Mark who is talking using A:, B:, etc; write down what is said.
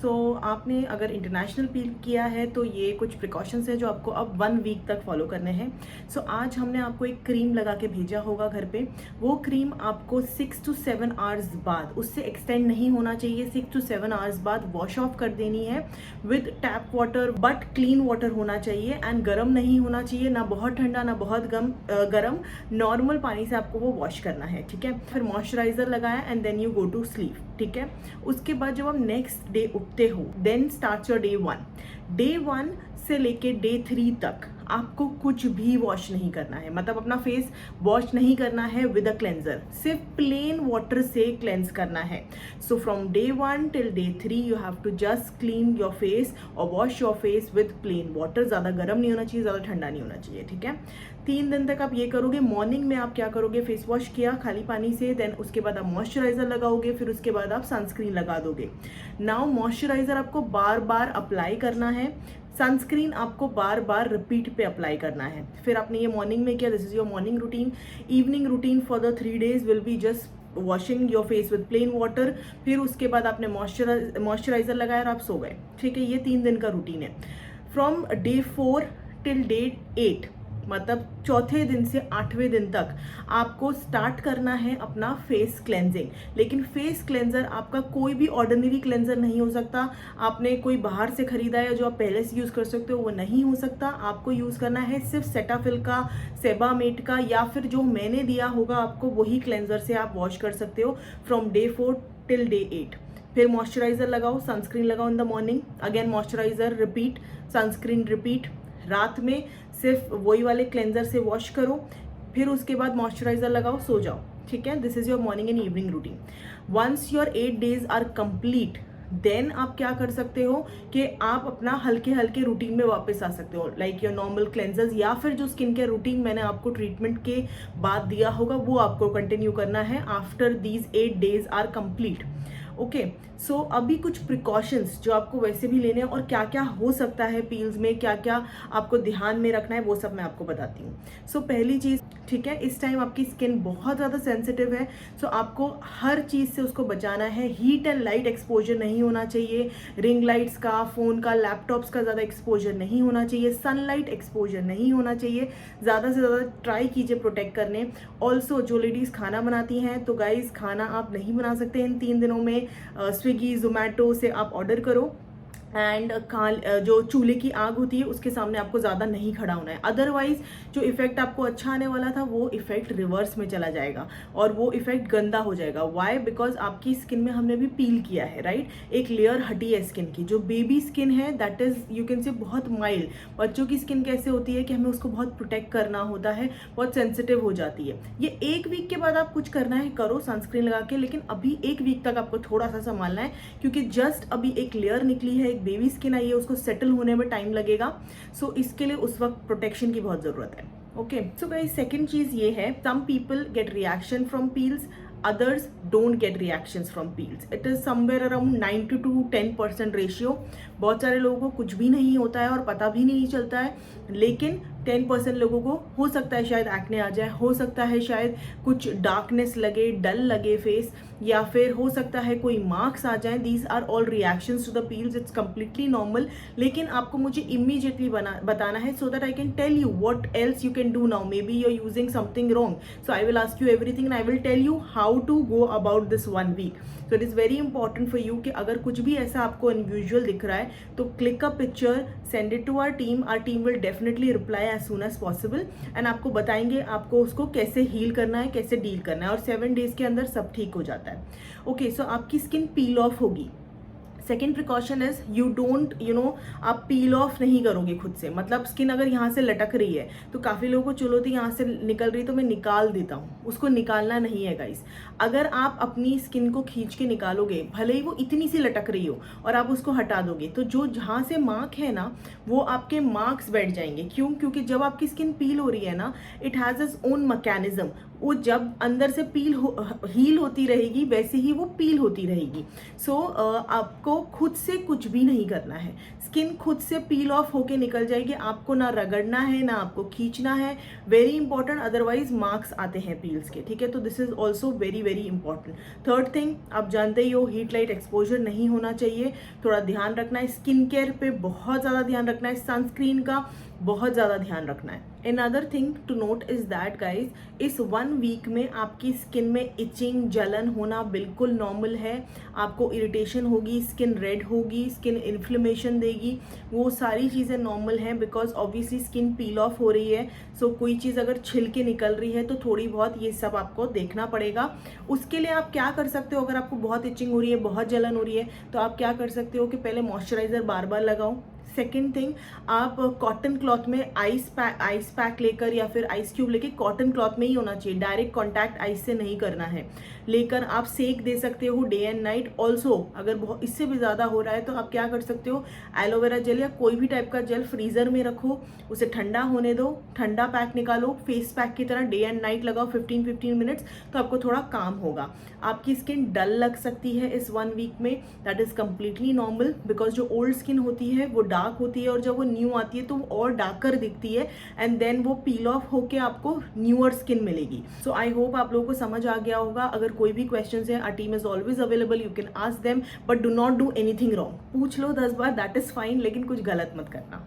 A: आपने अगर इंटरनेशनल पील किया है तो ये कुछ प्रिकॉशंस है जो आपको अब 1 वीक तक फॉलो करने हैं। आज हमने आपको एक क्रीम लगा के भेजा होगा घर पे। वो क्रीम आपको 6 to 7 आवर्स बाद, उससे एक्सटेंड नहीं होना चाहिए, 6 to 7 आवर्स बाद वॉश ऑफ कर देनी है with tap water, but clean water होना चाहिए एंड गर्म नहीं होना चाहिए, ना बहुत ठंडा ना बहुत गर्म, नॉर्मल पानी से आपको वो वॉश करना है। ठीक है, फिर मॉइस्चराइजर लगाया and then you go to sleep. ठीक है, उसके बाद जब आप नेक्स्ट डे उठते हो देन स्टार्ट योर डे 1 से लेके डे 3 तक आपको कुछ भी वॉश नहीं करना है, मतलब अपना फेस वॉश नहीं करना है विद अ क्लेंजर, सिर्फ प्लेन वाटर से क्लेंस करना है। So from day 1 till day 3 you have to just clean your face और wash your face with plain water. ज़्यादा गर्म नहीं होना चाहिए, ज़्यादा ठंडा नहीं होना चाहिए। ठीक है, 3 दिन तक आप ये करोगे। मॉर्निंग में आप क्या करोगे, फेस वॉश किया खाली पानी से, देन उसके बाद आप मॉइस्चराइजर लगाओगे, फिर उसके बाद आप सनस्क्रीन लगा दोगे। नाउ मॉइस्चराइजर आपको बार बार अप्लाई करना है, सनस्क्रीन आपको बार बार रिपीट पे अप्लाई करना है। फिर आपने ये मॉर्निंग में किया, this is your morning routine. Evening routine for the 3 days will be just washing your face with plain water. फिर उसके बाद आपने मॉइस्चराइजर लगाया और आप सो गए। ठीक है, ये 3 दिन का रूटीन है। फ्रॉम डे 4 टिल डे 8, मतलब चौथे दिन से 8वें दिन तक आपको स्टार्ट करना है अपना फेस क्लेंजिंग। लेकिन फेस क्लेंजर आपका कोई भी ऑर्डिनरी क्लेंजर नहीं हो सकता। आपने कोई बाहर से खरीदा है जो आप पहले से यूज़ कर सकते हो, वो नहीं हो सकता। आपको यूज़ करना है सिर्फ सेटाफिल का, सेबामेट का, या फिर जो मैंने दिया होगा आपको वही क्लेंजर से आप वॉश कर सकते हो फ्रॉम डे 4 टिल डे 8। फिर मॉइस्चराइजर लगाओ, सनस्क्रीन लगाओ in the morning, again moisturiser repeat, sunscreen repeat. रात में सिर्फ वही वाले क्लेंजर से वॉश करो, फिर उसके बाद मॉइस्चराइजर लगाओ, सो जाओ। ठीक है, this is your morning and evening routine. Once your 8 days are complete, then आप क्या कर सकते हो कि आप अपना हल्के हल्के रूटीन में वापस आ सकते हो, लाइक योर नॉर्मल क्लेंजर्स, या फिर जो स्किन केयर रूटीन मैंने आपको ट्रीटमेंट के बाद दिया होगा वो आपको कंटिन्यू करना है after these 8 days are complete. Okay, so अभी कुछ प्रिकॉशंस जो आपको वैसे भी लेने हैं और क्या क्या हो सकता है पील्स में, क्या क्या आपको ध्यान में रखना है, वो सब मैं आपको बताती हूँ। सो पहली चीज़, ठीक है, इस टाइम आपकी स्किन बहुत ज़्यादा सेंसिटिव है, सो आपको हर चीज़ से उसको बचाना है। हीट एंड लाइट एक्सपोजर नहीं होना चाहिए, रिंग लाइट्स का, फ़ोन का, लैपटॉप्स का ज़्यादा एक्सपोजर नहीं होना चाहिए, सनलाइट एक्सपोजर नहीं होना चाहिए। ज़्यादा से ज़्यादा ट्राई कीजिए प्रोटेक्ट करने। ऑल्सो जो लेडीज़ खाना बनाती हैं, तो गाइज खाना आप नहीं बना सकते इन 3 दिनों में। स्विगी जोमेटो से आप ऑर्डर करो एंड जो चूल्हे की आग होती है उसके सामने आपको ज़्यादा नहीं खड़ा होना है, अदरवाइज जो इफेक्ट आपको अच्छा आने वाला था वो इफेक्ट रिवर्स में चला जाएगा और वो इफेक्ट गंदा हो जाएगा। वाई? बिकॉज आपकी स्किन में हमने भी पील किया है, राइट? एक लेयर हटी है स्किन की। जो बेबी स्किन है that is you can say बहुत माइल्ड। बच्चों की स्किन कैसे होती है कि हमें उसको बहुत प्रोटेक्ट करना होता है, बहुत सेंसिटिव हो जाती है। ये 1 वीक के बाद आप कुछ करना है करो सनस्क्रीन लगा के, लेकिन अभी 1 वीक तक आपको थोड़ा सा संभालना है क्योंकि जस्ट अभी एक लेयर निकली है, बेबी स्किन आई है, उसको सेटल होने में टाइम लगेगा। सो इसके लिए उस वक्त प्रोटेक्शन की बहुत जरूरत है। ओके, सो गाइस सेकंड चीज ये है, some people get reaction from peels, others don't get reactions from peels. It is somewhere around 90 to 10% ratio. बहुत सारे लोगों को कुछ भी नहीं होता है और पता भी नहीं चलता है, लेकिन 10% लोगों को हो सकता है शायद एक्ने आ जाए, हो सकता है शायद कुछ डार्कनेस लगे, डल लगे फेस, या फिर हो सकता है कोई मार्क्स आ जाए। These are all reactions to the peels, it's completely normal. लेकिन आपको मुझे इमीडिएटली बताना है so that I can tell you what else you can do now. Maybe you are using something wrong, so I will ask you everything and I will tell you how to go about this 1 week. So it is very important for you कि अगर कुछ भी ऐसा आपको unusual दिख रहा है तो click a picture, send it to our team will definitely reply as soon as possible and आपको बताएंगे आपको उसको कैसे हील करना है, कैसे डील करना है, और 7 days के अंदर सब ठीक हो जाता है। ओके, सो आपकी स्किन पील ऑफ होगी। Second precaution is you don't आप पील ऑफ नहीं करोगे खुद से। मतलब स्किन अगर यहाँ से लटक रही है तो काफ़ी लोगों को चलो थी यहाँ से निकल रही तो मैं निकाल देता हूँ, उसको निकालना नहीं है गाइस। अगर आप अपनी स्किन को खींच के निकालोगे, भले ही वो इतनी सी लटक रही हो, और आप उसको हटा दोगे तो जो जहाँ से मार्क है ना वो आपके मार्क्स बैठ जाएंगे। क्यों? क्योंकि जब आपकी स्किन पील हो रही है ना, it has its own mechanism. वो जब अंदर से हील होती रहेगी वैसे ही वो पील होती रहेगी। सो आपको खुद से कुछ भी नहीं करना है, स्किन खुद से पील ऑफ होके निकल जाएगी, आपको ना रगड़ना है ना आपको खींचना है, वेरी इंपॉर्टेंट, अदरवाइज मार्क्स आते हैं पील्स के, ठीक है। तो this is also very very important. Third thing, आप जानते ही हो हीट लाइट एक्सपोजर नहीं होना चाहिए, थोड़ा ध्यान रखना है, स्किन केयर पे बहुत ज़्यादा ध्यान रखना है, सनस्क्रीन का बहुत ज़्यादा ध्यान रखना है। Another thing to note is that guys, इस 1 वीक में आपकी स्किन में इचिंग, जलन होना बिल्कुल नॉर्मल है, आपको इरिटेशन होगी, स्किन रेड होगी, स्किन इन्फ्लेमेशन देगी, वो सारी चीज़ें नॉर्मल हैं, because obviously skin peel of हो रही है। सो कोई चीज़ अगर छिल के निकल रही है तो थोड़ी बहुत ये सब आपको देखना पड़ेगा। उसके लिए आप क्या कर सकते हो, अगर आपको बहुत इचिंग हो रही है, बहुत जलन हो रही है, तो आप क्या कर सकते हो कि पहले मॉइस्चराइजर बार बार लगाओ। सेकेंड थिंग, आप कॉटन क्लॉथ में आइस पैक लेकर या फिर आइस क्यूब लेके, कॉटन क्लॉथ में ही होना चाहिए, डायरेक्ट कॉन्टैक्ट आइस से नहीं करना है, लेकर आप सेक दे सकते हो डे एंड नाइट। ऑल्सो अगर बहुत इससे भी ज़्यादा हो रहा है तो आप क्या कर सकते हो, एलोवेरा जेल या कोई भी टाइप का जेल फ्रीज़र में रखो, उसे ठंडा होने दो, ठंडा पैक निकालो, फेस पैक की तरह डे एंड नाइट लगाओ 15-15 मिनट्स, तो आपको थोड़ा काम होगा। आपकी स्किन डल लग सकती है इस 1 वीक में, that is completely normal, because जो ओल्ड स्किन होती है वो डार्क होती है और जब वो न्यू आती है तो वो और डार्कर दिखती है, एंड देन वो पील ऑफ होके आपको न्यूअर स्किन मिलेगी। सो आई होप आप लोगों को समझ आ गया होगा। अगर कोई भी क्वेश्चन है, our team is always available, you can ask them, but do not do anything wrong. पूछ लो 10 बार, दैट इज फाइन, लेकिन कुछ गलत मत करना।